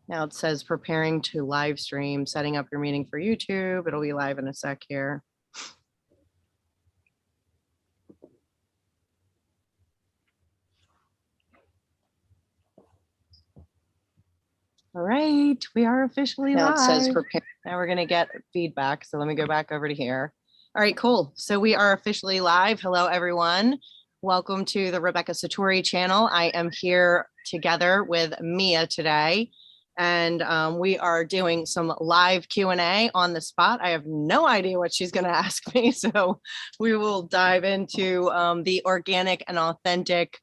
Now it says preparing to live stream, setting up your meeting for YouTube. It'll be live in a sec here. All right, we are officially live. It says prepare. Now we're gonna get feedback. So let me go back over to here. All right, cool. So we are officially live. Hello, everyone. Welcome to the Rebecca Satori channel. I am here together with Mia today, and we are doing some live Q&A on the spot. I have no idea what she's going to ask me, so we will dive into the organic and authentic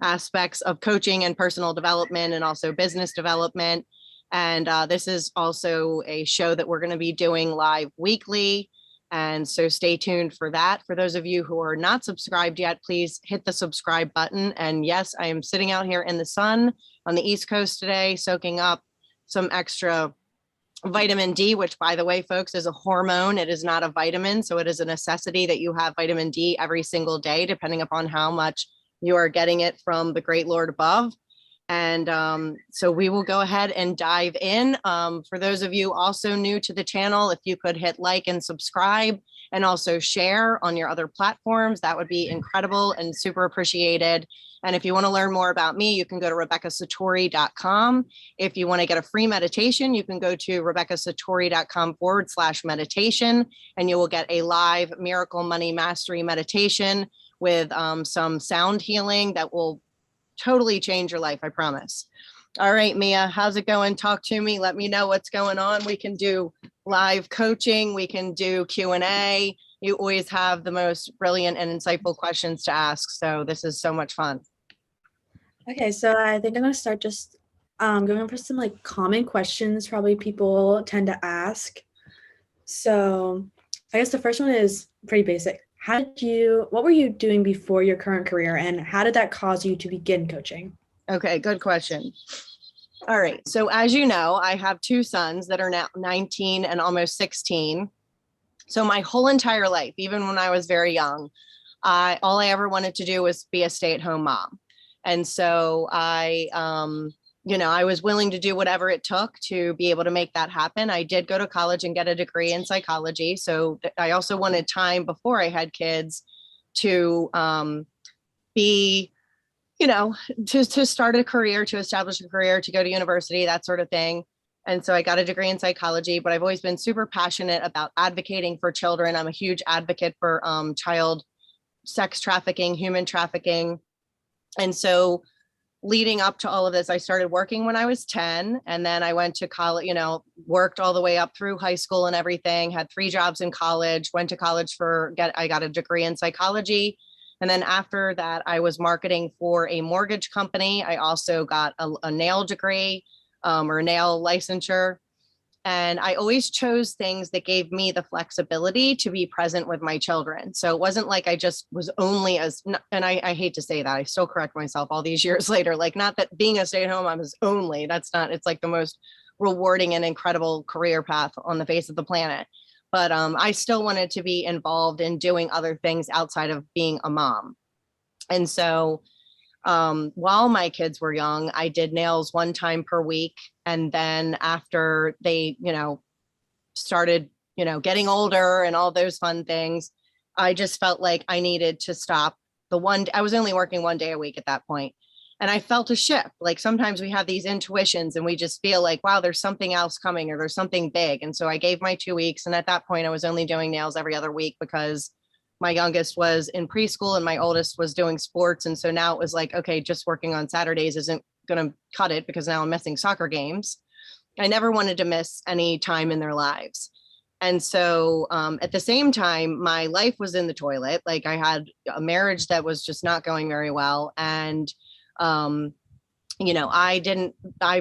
aspects of coaching and personal development and also business development. And this is also a show that we're going to be doing live weekly. And so stay tuned for that. For those of you who are not subscribed yet, please hit the subscribe button. And yes, I am sitting out here in the sun on the East Coast today, soaking up some extra vitamin D, which, by the way, folks, is a hormone. It is not a vitamin. So it is a necessity that you have vitamin D every single day, depending upon how much you are getting it from the great Lord above. And so we will go ahead and dive in. For those of you also new to the channel, if you could hit like and subscribe and also share on your other platforms, that would be incredible and super appreciated. And if you want to learn more about me, you can go to RebeccaSatori.com. If you want to get a free meditation, you can go to RebeccaSatori.com/meditation, and you will get a live Miracle Money Mastery meditation with some sound healing that will totally change your life, I promise. All right, Mia, how's it going? Talk to me. Let me know what's going on. We can do live coaching. We can do Q&A. You always have the most brilliant and insightful questions to ask. So this is so much fun. Okay, so I think I'm going to start just going over some like common questions probably people tend to ask. So I guess the first one is pretty basic. What were you doing before your current career, and how did that cause you to begin coaching? Okay, good question. All right, so as you know, I have two sons that are now 19 and almost 16. So my whole entire life, even when I was very young, all I ever wanted to do was be a stay-at-home mom. And so I was willing to do whatever it took to be able to make that happen. I did go to college and get a degree in psychology. So I also wanted time before I had kids to be, to start a career, to establish a career, to go to university, that sort of thing. And so I got a degree in psychology, but I've always been super passionate about advocating for children. I'm a huge advocate for child sex trafficking, human trafficking. And so leading up to all of this, I started working when I was 10, and then I went to college, worked all the way up through high school and everything, had 3 jobs in college, went to college I got a degree in psychology. And then after that, I was marketing for a mortgage company. I also got a nail degree or nail licensure. And I always chose things that gave me the flexibility to be present with my children. So it wasn't like I just was only and I hate to say that, I still correct myself all these years later, like not that being a stay-at-home mom is only, that's not, it's like the most rewarding and incredible career path on the face of the planet. But I still wanted to be involved in doing other things outside of being a mom. And so while my kids were young, I did nails 1 time per week. And then after they, started, getting older and all those fun things, I just felt like I needed to stop I was only working 1 day a week at that point. And I felt a shift. Like sometimes we have these intuitions and we just feel like, wow, there's something else coming or there's something big. And so I gave my 2 weeks. And at that point, I was only doing nails every other week because my youngest was in preschool and my oldest was doing sports. And so now it was like, okay, just working on Saturdays isn't going to cut it because now I'm missing soccer games. I never wanted to miss any time in their lives. And so at the same time, my life was in the toilet. Like I had a marriage that was just not going very well. And I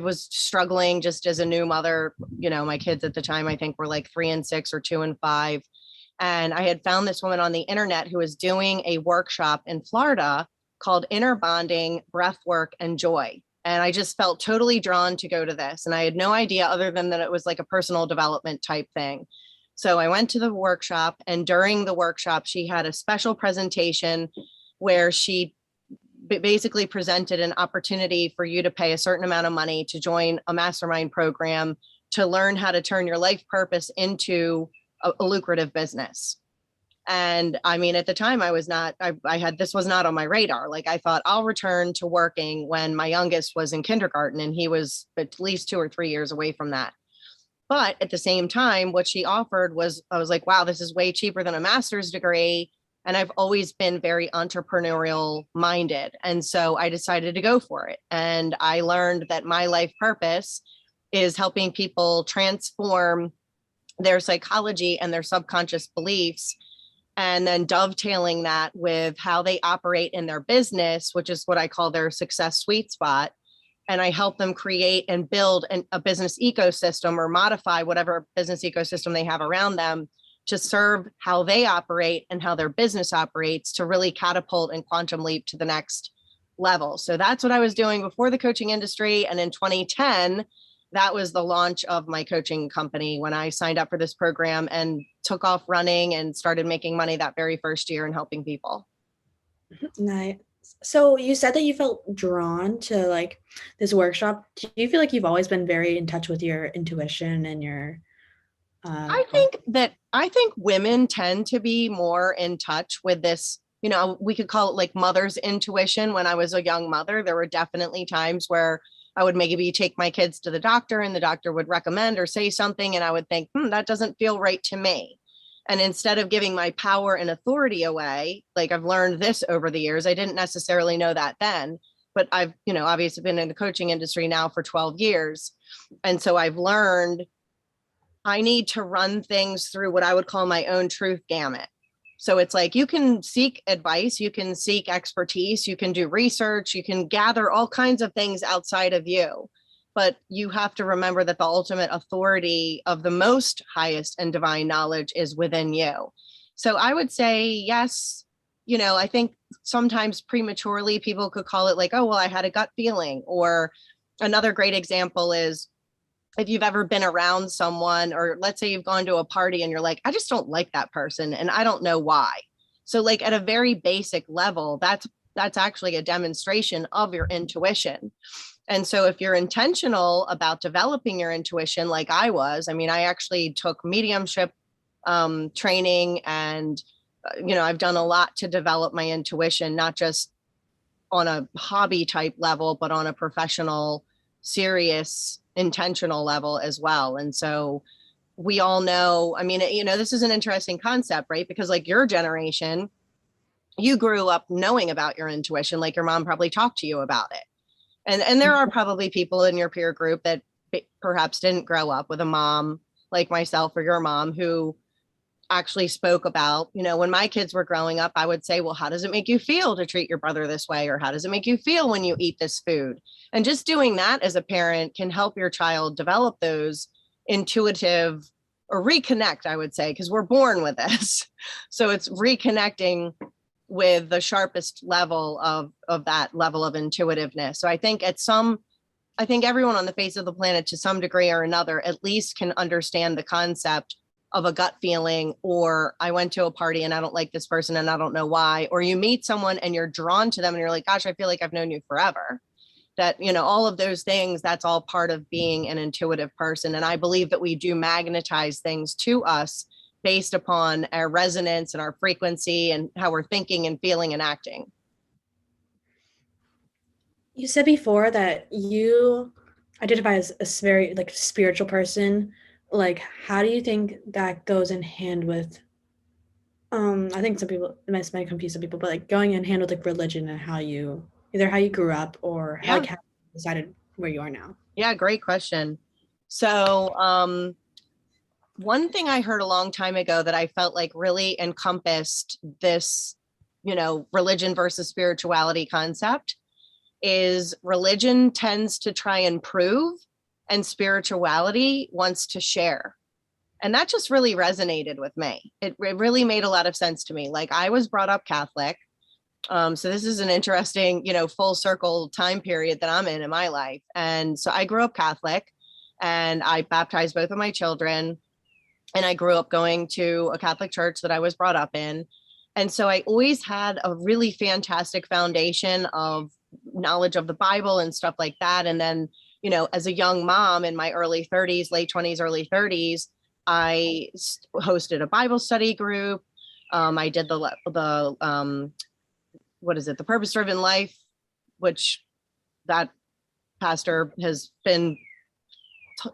was struggling just as a new mother. My kids at the time, I think were like 3 and 6 or 2 and 5. And I had found this woman on the internet who was doing a workshop in Florida called Inner Bonding, Breathwork, and Joy. And I just felt totally drawn to go to this. And I had no idea other than that it was like a personal development type thing. So I went to the workshop, and during the workshop, she had a special presentation where she basically presented an opportunity for you to pay a certain amount of money to join a mastermind program to learn how to turn your life purpose into a lucrative business. And I mean, at the time this was not on my radar. Like I thought I'll return to working when my youngest was in kindergarten, and he was at least 2 or 3 years away from that. But at the same time, what she offered was, I was like, wow, this is way cheaper than a master's degree. And I've always been very entrepreneurial minded. And so I decided to go for it. And I learned that my life purpose is helping people transform their psychology and their subconscious beliefs, and then dovetailing that with how they operate in their business, which is what I call their success sweet spot. And I help them create and build a business ecosystem, or modify whatever business ecosystem they have around them to serve how they operate and how their business operates, to really catapult and quantum leap to the next level. So that's what I was doing before the coaching industry. And in 2010, that was the launch of my coaching company, when I signed up for this program and took off running and started making money that very first year and helping people. Nice. So you said that you felt drawn to like this workshop. Do you feel like you've always been very in touch with your intuition and your I think women tend to be more in touch with this, we could call it like mother's intuition. When I was a young mother, there were definitely times where I would maybe take my kids to the doctor, and the doctor would recommend or say something, and I would think, that doesn't feel right to me. And instead of giving my power and authority away, like I've learned this over the years, I didn't necessarily know that then, but I've, obviously been in the coaching industry now for 12 years. And so I've learned I need to run things through what I would call my own truth gamut. So it's like, you can seek advice, you can seek expertise, you can do research, you can gather all kinds of things outside of you. But you have to remember that the ultimate authority of the most highest and divine knowledge is within you. So I would say, yes, I think sometimes prematurely people could call it like, oh, well, I had a gut feeling. Or another great example is, if you've ever been around someone, or let's say you've gone to a party and you're like, I just don't like that person and I don't know why. So like at a very basic level, that's actually a demonstration of your intuition. And so if you're intentional about developing your intuition, like I was, I mean, I actually took mediumship training, and, I've done a lot to develop my intuition, not just on a hobby type level, but on a professional, serious, intentional level as well. And so we all know, I mean, this is an interesting concept, right? Because like your generation, you grew up knowing about your intuition, like your mom probably talked to you about it. And there are probably people in your peer group that perhaps didn't grow up with a mom like myself or your mom who actually spoke about, when my kids were growing up, I would say, well, how does it make you feel to treat your brother this way? Or how does it make you feel when you eat this food? And just doing that as a parent can help your child develop those intuitive, or reconnect, I would say, because we're born with this. So it's reconnecting with the sharpest level of that level of intuitiveness. So I think everyone on the face of the planet, to some degree or another, at least can understand the concept of a gut feeling, or I went to a party and I don't like this person and I don't know why, or you meet someone and you're drawn to them and you're like, gosh, I feel like I've known you forever. That, all of those things, that's all part of being an intuitive person. And I believe that we do magnetize things to us based upon our resonance and our frequency and how we're thinking and feeling and acting. You said before that you identify as a very like spiritual person. Like, how do you think that goes in hand with I think some people, it might confuse some people, but like going in hand with like religion and how you grew up, or how, Yeah. like, how you decided where you are now? Yeah, great question. So one thing I heard a long time ago that I felt like really encompassed this, religion versus spirituality concept is, religion tends to try and prove, and spirituality wants to share. And that just really resonated with me. It really made a lot of sense to me. Like, I was brought up Catholic. So this is an interesting, full circle time period that I'm in my life. And so I grew up Catholic, and I baptized both of my children. And I grew up going to a Catholic church that I was brought up in. And so I always had a really fantastic foundation of knowledge of the Bible and stuff like that. And then, as a young mom in my early 30s, late 20s, early 30s, I hosted a Bible study group. I did what is it? The Purpose Driven Life, which that pastor has been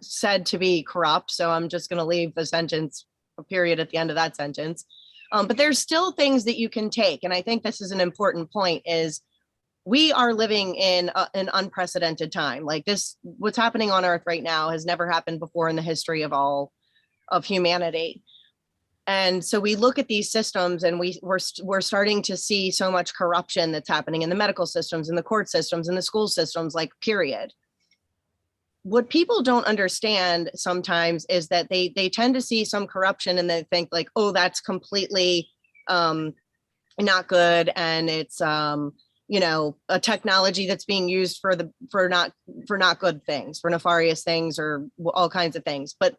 said to be corrupt. So I'm just going to leave the sentence, a period at the end of that sentence. But there's still things that you can take. And I think this is an important point is we are living in an unprecedented time. Like this, what's happening on earth right now has never happened before in the history of all of humanity. And so we look at these systems and we're starting to see so much corruption that's happening in the medical systems, in the court systems, in the school systems, like period. What people don't understand sometimes is that they tend to see some corruption and they think like, oh, that's completely not good. And it's, a technology that's being used for not good things, for nefarious things or all kinds of things. But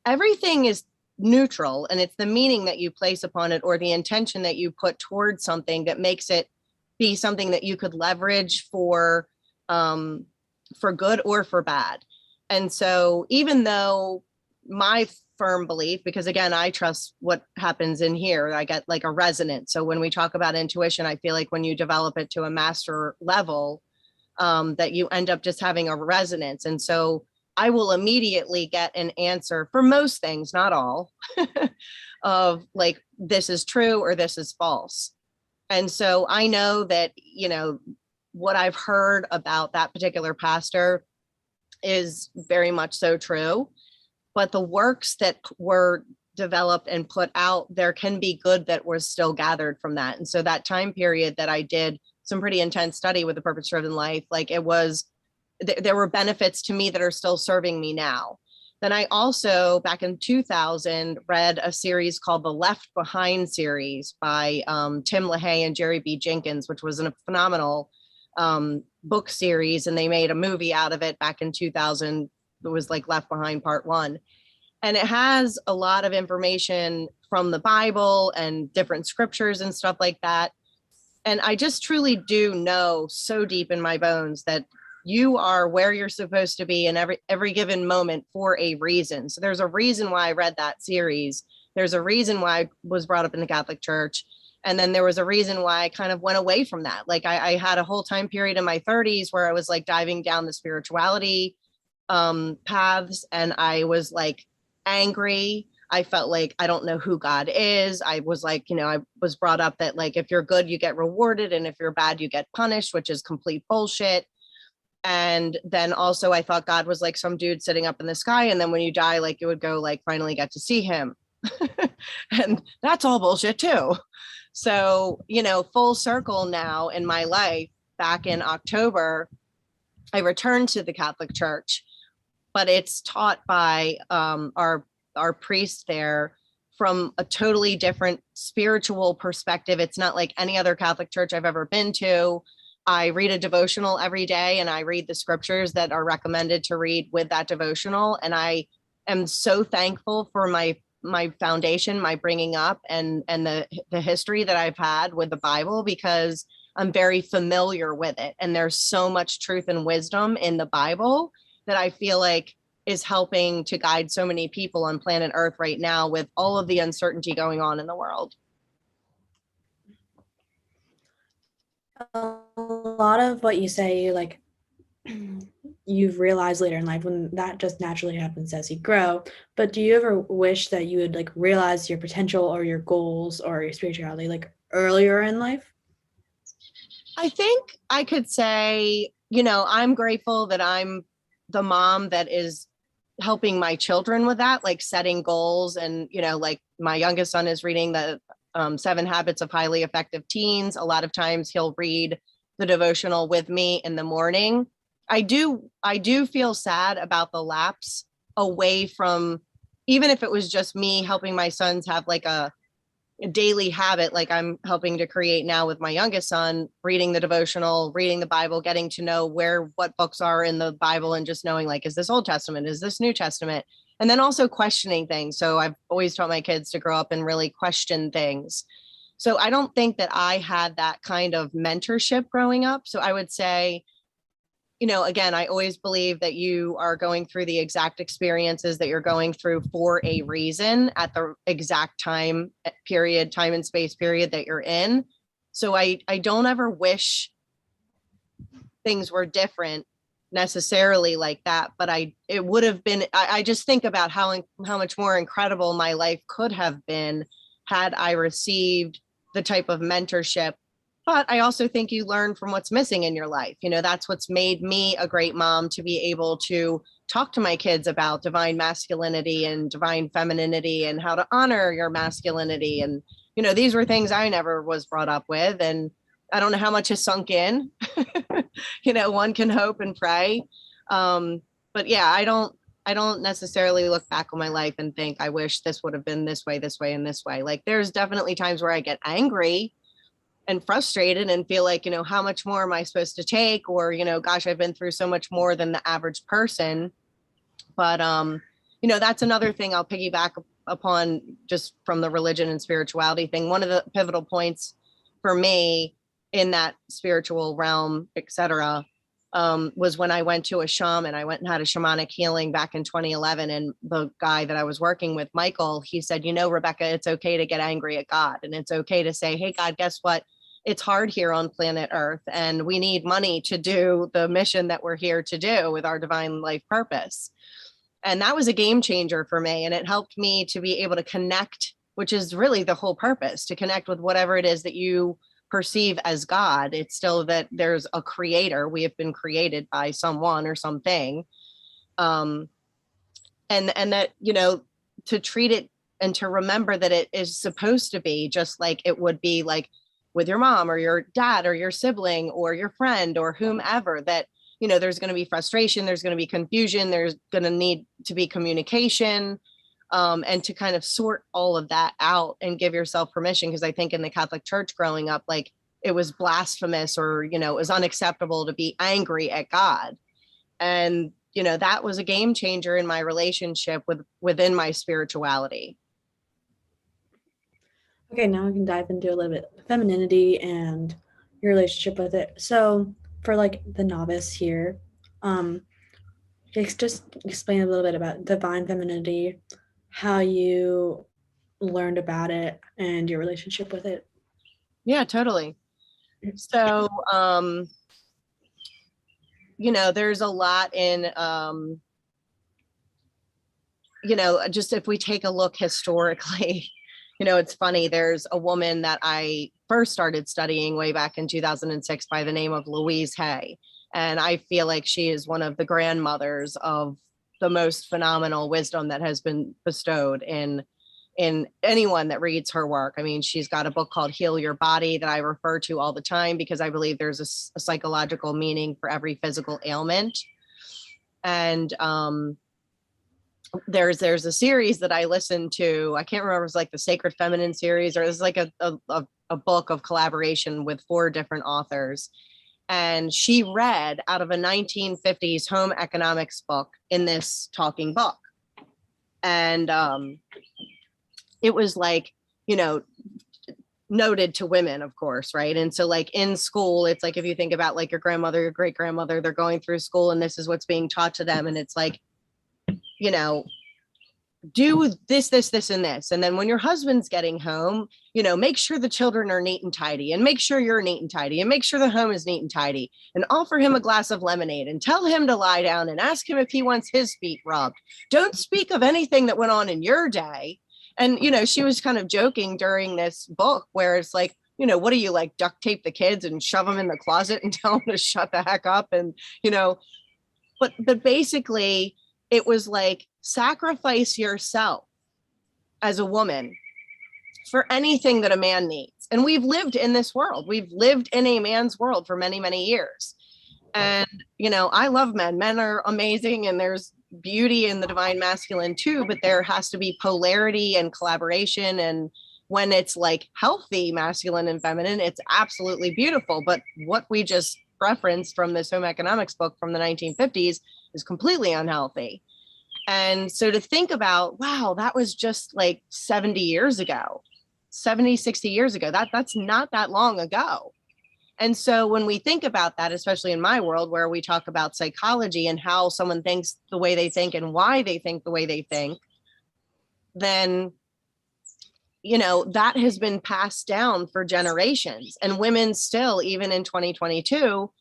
everything is neutral, and it's the meaning that you place upon it or the intention that you put towards something that makes it be something that you could leverage for good or for bad. And so even though my firm belief, because again, I trust what happens in here, I get like a resonance. So when we talk about intuition, I feel like when you develop it to a master level, that you end up just having a resonance. And so I will immediately get an answer for most things, not all, of like, this is true or this is false. And so I know that, what I've heard about that particular pastor is very much so true. But the works that were developed and put out, there can be good that was still gathered from that. And so that time period that I did some pretty intense study with the Purpose Driven Life, like it was, there were benefits to me that are still serving me now. Then I also, back in 2000, read a series called the Left Behind series by Tim LaHaye and Jerry B. Jenkins, which was a phenomenal book series. And they made a movie out of it back in 2000. It was like Left Behind Part 1. And it has a lot of information from the Bible and different scriptures and stuff like that. And I just truly do know so deep in my bones that you are where you're supposed to be in every given moment for a reason. So there's a reason why I read that series. There's a reason why I was brought up in the Catholic Church. And then there was a reason why I kind of went away from that. Like I had a whole time period in my 30s where I was like diving down the spirituality paths, and I was like angry. I felt like I don't know who God is. I was like, I was brought up that like if you're good, you get rewarded, and if you're bad, you get punished, which is complete bullshit. And then also I thought God was like some dude sitting up in the sky, and then when you die, like you would go like finally get to see him. And that's all bullshit too. So, full circle now in my life, back in October, I returned to the Catholic Church, but it's taught by our priest there from a totally different spiritual perspective. It's not like any other Catholic church I've ever been to. I read a devotional every day, and I read the scriptures that are recommended to read with that devotional. And I am so thankful for my foundation, my bringing up, and the history that I've had with the Bible, because I'm very familiar with it. And there's so much truth and wisdom in the Bible that I feel like is helping to guide so many people on planet Earth right now with all of the uncertainty going on in the world. A lot of what you say, like you've realized later in life, when that just naturally happens as you grow. But do you ever wish that you would like realize your potential or your goals or your spirituality like earlier in life? I think I could say, I'm grateful that I'm the mom that is helping my children with that, like setting goals. And, like my youngest son is reading the 7 Habits of Highly Effective Teens. A lot of times he'll read the devotional with me in the morning. I do feel sad about the lapse away from, even if it was just me helping my sons have like a daily habit, like I'm helping to create now with my youngest son, reading the devotional, reading the Bible, getting to know what books are in the Bible, and just knowing like, is this Old Testament? Is this New Testament? And then also questioning things. So I've always taught my kids to grow up and really question things. So I don't think that I had that kind of mentorship growing up. So I would say, again, I always believe that you are going through the exact experiences that you're going through for a reason at the exact time period, time and space period that you're in. So I don't ever wish things were different necessarily like that, but it would have been, I just think about how much more incredible my life could have been had I received the type of mentorship. But I also think you learn from what's missing in your life. That's what's made me a great mom, to be able to talk to my kids about divine masculinity and divine femininity and how to honor your masculinity. And, these were things I never was brought up with. And I don't know how much has sunk in. One can hope and pray. But yeah, I don't necessarily look back on my life and think I wish this would have been this way, and this way. Like, there's definitely times where I get angry and frustrated and feel like, how much more am I supposed to take? Or, gosh, I've been through so much more than the average person. But, that's another thing I'll piggyback upon just from the religion and spirituality thing. One of the pivotal points for me in that spiritual realm, etc., was when I went to a shaman. I went and had a shamanic healing back in 2011. And the guy that I was working with, Michael, he said, Rebecca, it's okay to get angry at God. And it's okay to say, hey, God, guess what? It's hard here on planet Earth, and we need money to do the mission that we're here to do with our divine life purpose. And that was a game changer for me. And it helped me to be able to connect, which is really the whole purpose, to connect with whatever it is that you perceive as God. It's still that there's a creator. We have been created by someone or something. And that, to treat it and to remember that it is supposed to be just like it would be like with your mom or your dad or your sibling or your friend or whomever, that, there's going to be frustration, there's going to be confusion, there's going to need to be communication, and to kind of sort all of that out and give yourself permission. Because I think in the Catholic Church growing up, like, it was blasphemous or, it was unacceptable to be angry at God. And, that was a game changer in my relationship within my spirituality. Okay, now we can dive into a little bit of femininity and your relationship with it. So for like the novice here, just explain a little bit about divine femininity, how you learned about it and your relationship with it. Yeah, totally. So, there's a lot in, just if we take a look historically, it's funny. There's a woman that I first started studying way back in 2006 by the name of Louise Hay. And I feel like she is one of the grandmothers of the most phenomenal wisdom that has been bestowed in anyone that reads her work. I mean, she's got a book called Heal Your Body that I refer to all the time because I believe there's a psychological meaning for every physical ailment. And there's a series that I listened to. I can't remember, it was like the Sacred Feminine series, or it was like a book of collaboration with 4 different authors. And she read out of a 1950s home economics book in this talking book. And it was like, noted to women, of course, right? And so like in school, it's like, if you think about like your grandmother, your great grandmother, they're going through school and this is what's being taught to them. And it's like, do this, and this. And then when your husband's getting home, make sure the children are neat and tidy, and make sure you're neat and tidy, and make sure the home is neat and tidy, and offer him a glass of lemonade and tell him to lie down and ask him if he wants his feet rubbed. Don't speak of anything that went on in your day. And, she was kind of joking during this book where it's like, what do you like, duct tape the kids and shove them in the closet and tell them to shut the heck up? And, but basically it was like, sacrifice yourself as a woman for anything that a man needs. And we've lived in this world. We've lived in a man's world for many, many years. And, I love men. Men are amazing. And there's beauty in the divine masculine too, but there has to be polarity and collaboration. And when it's like healthy masculine and feminine, it's absolutely beautiful. But what we just referenced from this home economics book from the 1950s is completely unhealthy. And so to think about, wow, that was just like 70 years ago. 70, 60 years ago. That's not that long ago. And so when we think about that, especially in my world where we talk about psychology and how someone thinks the way they think and why they think the way they think, then, you know, that has been passed down for generations. And women still, even in 2022,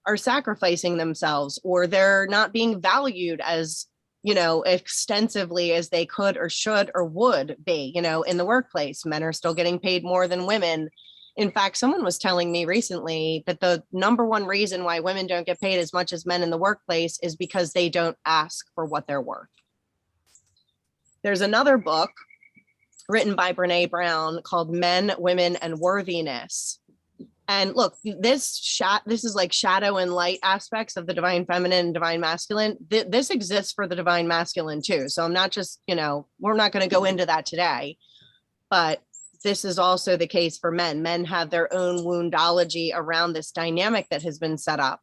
are sacrificing themselves, or they're not being valued as, you know, extensively as they could or should or would be, you know, in the workplace. Men are still getting paid more than women. In fact, someone was telling me recently that the number one reason why women don't get paid as much as men in the workplace is because they don't ask for what they're worth. There's another book written by Brene Brown called Men, Women, and Worthiness. And look, this is like shadow and light aspects of the divine feminine and divine masculine. This exists for the divine masculine too. So I'm not just, you know, we're not going to go into that today, but this is also the case for men. Men have their own woundology around this dynamic that has been set up.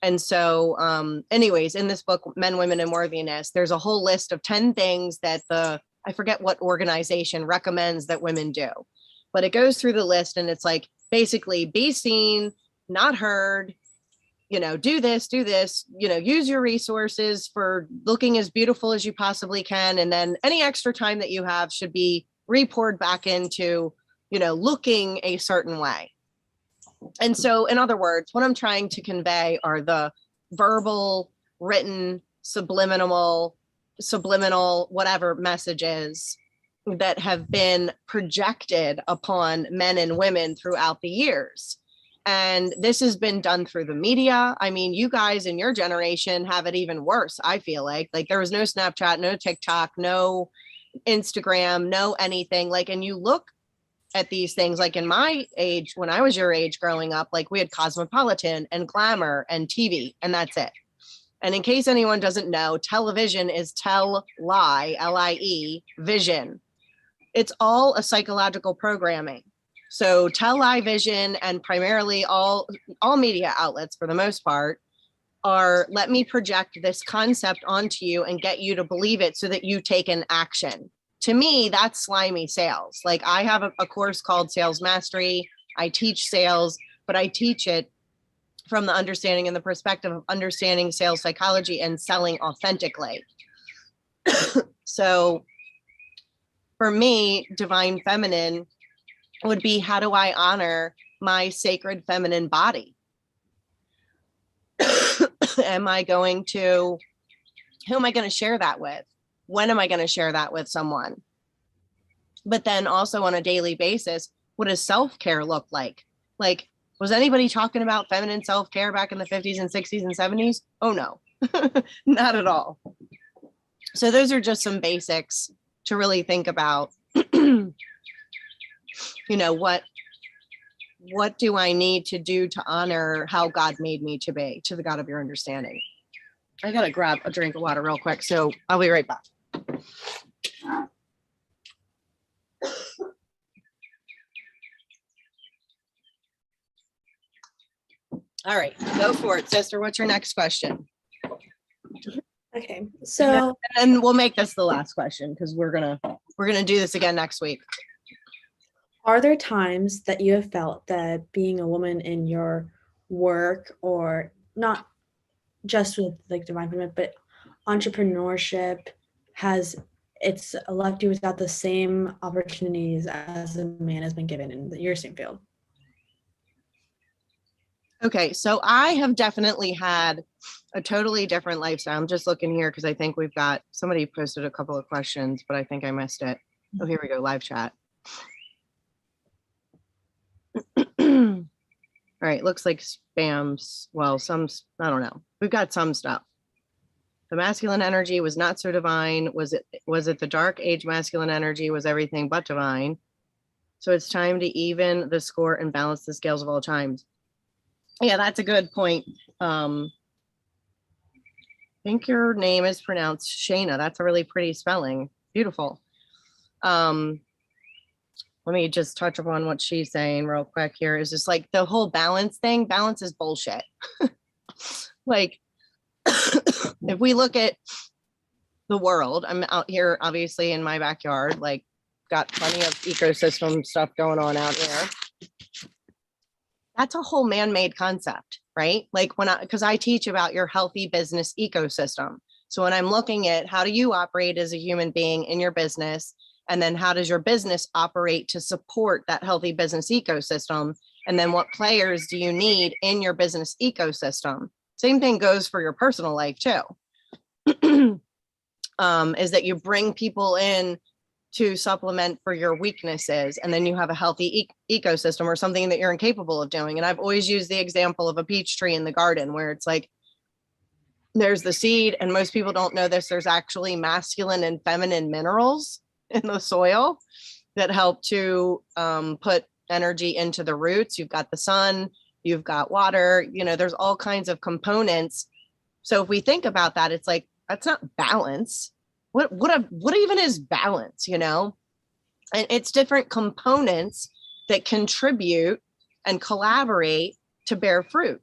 And so anyways, in this book, Men, Women, and Worthiness, there's a whole list of 10 things that I forget what organization recommends that women do, but it goes through the list and it's like, basically be seen, not heard, you know, do this, you know, use your resources for looking as beautiful as you possibly can. And then any extra time that you have should be re-poured back into, you know, looking a certain way. And so, in other words, what I'm trying to convey are the verbal, written, subliminal, whatever messages that have been projected upon men and women throughout the years. And this has been done through the media. I mean, you guys in your generation have it even worse, I feel like there was no Snapchat, no TikTok, no Instagram, no anything. Like, and you look at these things, like in my age, when I was your age growing up, like we had Cosmopolitan and Glamour and TV, and that's it. And in case anyone doesn't know, television is tell-lie, L-I-E, vision. It's all a psychological programming. So tell-lie vision and primarily all media outlets for the most part are, let me project this concept onto you and get you to believe it so that you take an action. To me, that's slimy sales. Like I have a course called Sales Mastery. I teach sales, but I teach it from the understanding and the perspective of understanding sales psychology and selling authentically. So for me, divine feminine would be, how do I honor my sacred feminine body? Who am I going to share that with? When am I going to share that with someone? But then also on a daily basis, what does self-care look like? Like, was anybody talking about feminine self-care back in the 50s and 60s and 70s? Oh no, not at all. So those are just some basics to really think about. You know, what do I need to do to honor how God made me to be, to the God of your understanding? I gotta grab a drink of water real quick, so I'll be right back. All right, go for it, sister. What's your next question? Okay, so and we'll make this the last question because we're gonna do this again next week. Are there times that you have felt that being a woman in your work, or not just with like divine feminine, but entrepreneurship, it's left you without the same opportunities as a man has been given in your same field? Okay, so I have definitely had a totally different lifestyle. I'm just looking here because I think we've got, somebody posted a couple of questions, but I think I missed it. Oh, here we go, live chat. All right, looks like spams. Well, some, I don't know. We've got some stuff. The masculine energy was not so divine. Was it the dark age masculine energy was everything but divine? So it's time to even the score and balance the scales of all times. Yeah, that's a good point. I think your name is pronounced Shayna. That's a really pretty spelling. Beautiful. Let me just touch upon what she's saying real quick here. Is just like the whole balance thing. Balance is bullshit. Like, if we look at the world, I'm out here obviously in my backyard, like got plenty of ecosystem stuff going on out here. That's a whole man-made concept, right? Like because I teach about your healthy business ecosystem. So when I'm looking at how do you operate as a human being in your business, and then how does your business operate to support that healthy business ecosystem? And then what players do you need in your business ecosystem? Same thing goes for your personal life too. Is that you bring people in to supplement for your weaknesses, and then you have a healthy ecosystem or something that you're incapable of doing. And I've always used the example of a peach tree in the garden, where it's like there's the seed, and most people don't know this, there's actually masculine and feminine minerals in the soil that help to put energy into the roots. You've got the sun, you've got water, there's all kinds of components. So if we think about that, it's like, that's not balance. What even is balance, And it's different components that contribute and collaborate to bear fruit.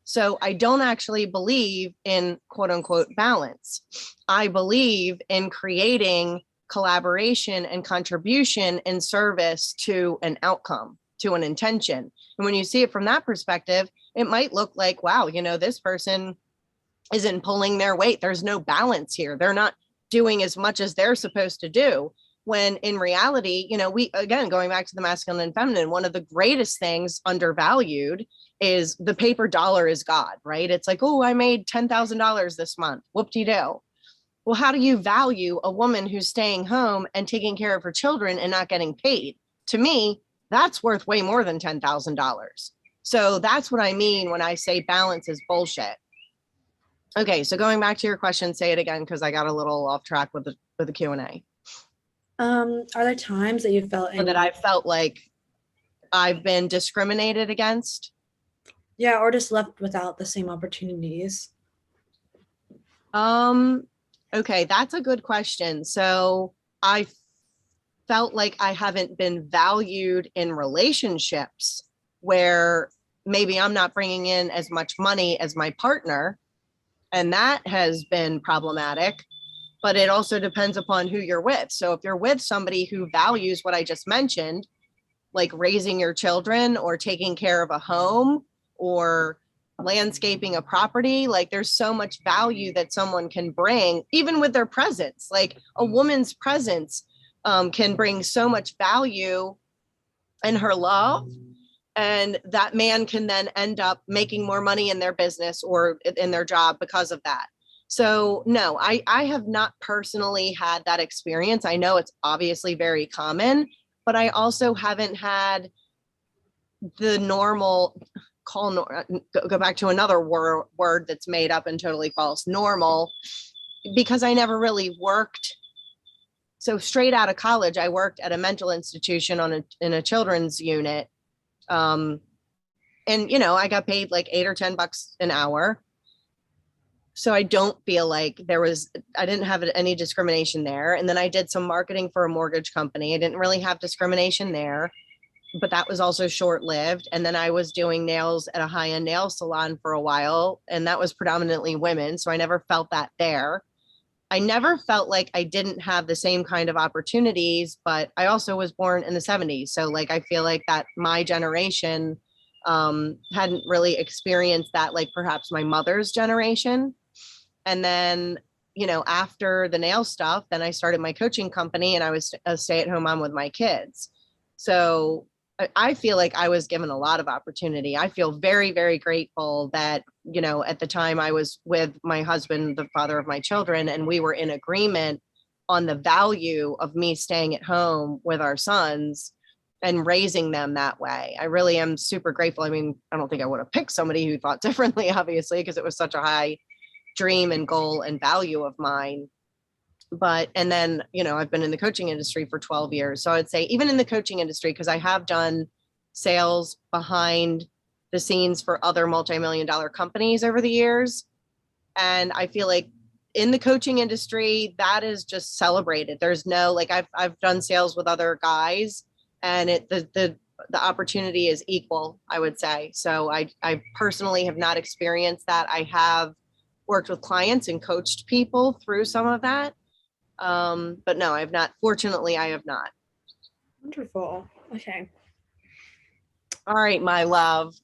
So I don't actually believe in quote unquote balance. I believe in creating collaboration and contribution in service to an outcome, to an intention. And when you see it from that perspective, it might look like, wow, this person isn't pulling their weight. There's no balance here. They're not doing as much as they're supposed to do. When in reality, we, again, going back to the masculine and feminine, one of the greatest things undervalued is the paper dollar is God, right? It's like, oh, I made $10,000 this month. Whoop-de-doo. Well, how do you value a woman who's staying home and taking care of her children and not getting paid? To me, that's worth way more than $10,000. So that's what I mean when I say balance is bullshit. Okay, so going back to your question, say it again, because I got a little off track with the Q&A. Are there times that you felt that I felt like I've been discriminated against? Yeah, or just left without the same opportunities? Okay, that's a good question. So I felt like I haven't been valued in relationships where maybe I'm not bringing in as much money as my partner, and that has been problematic. But it also depends upon who you're with. So if you're with somebody who values what I just mentioned, like raising your children or taking care of a home or landscaping a property, like there's so much value that someone can bring, even with their presence. Like a woman's presence can bring so much value in her love. And that man can then end up making more money in their business or in their job because of that. So no, I have not personally had that experience. I know it's obviously very common, but I also haven't had the normal go back to another word that's made up and totally false, normal, because I never really worked. So straight out of college, I worked at a mental institution in a children's unit. And I got paid like $8 or $10 an hour. So I don't feel like I didn't have any discrimination there. And then I did some marketing for a mortgage company. I didn't really have discrimination there, but that was also short-lived. And then I was doing nails at a high-end nail salon for a while, and that was predominantly women. So I never felt that there. I never felt like I didn't have the same kind of opportunities, but I also was born in the 70s. So like, I feel like that my generation hadn't really experienced that, like perhaps my mother's generation. And then, after the nail stuff, then I started my coaching company and I was a stay-at-home mom with my kids. So I feel like I was given a lot of opportunity. I feel very, very grateful that, at the time I was with my husband, the father of my children, and we were in agreement on the value of me staying at home with our sons and raising them that way. I really am super grateful. I mean, I don't think I would have picked somebody who thought differently, obviously, because it was such a high dream and goal and value of mine. And then, I've been in the coaching industry for 12 years. So I'd say even in the coaching industry, because I have done sales behind the scenes for other multi-million-dollar companies over the years. And I feel like in the coaching industry, that is just celebrated. There's no, like I've done sales with other guys, and the opportunity is equal, I would say. So I personally have not experienced that. I have worked with clients and coached people through some of that. But no, I have not. Fortunately, I have not. Wonderful. Okay. All right, my love.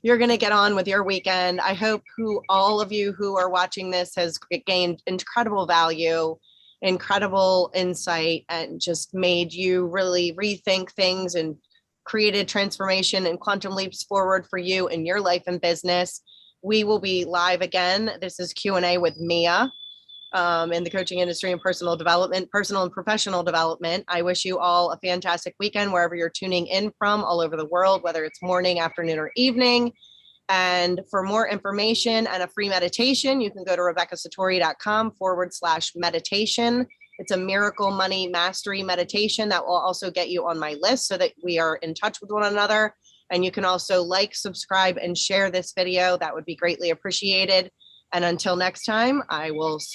You're going to get on with your weekend. I hope all of you who are watching this has gained incredible value, incredible insight, and just made you really rethink things and created transformation and quantum leaps forward for you in your life and business. We will be live again. This is Q&A with Mia. In the coaching industry and personal development, personal and professional development. I wish you all a fantastic weekend wherever you're tuning in from all over the world, whether it's morning, afternoon, or evening. And for more information and a free meditation, you can go to rebeccasatori.com/meditation. It's a miracle money mastery meditation that will also get you on my list so that we are in touch with one another. And you can also like, subscribe, and share this video. That would be greatly appreciated. And until next time, I will see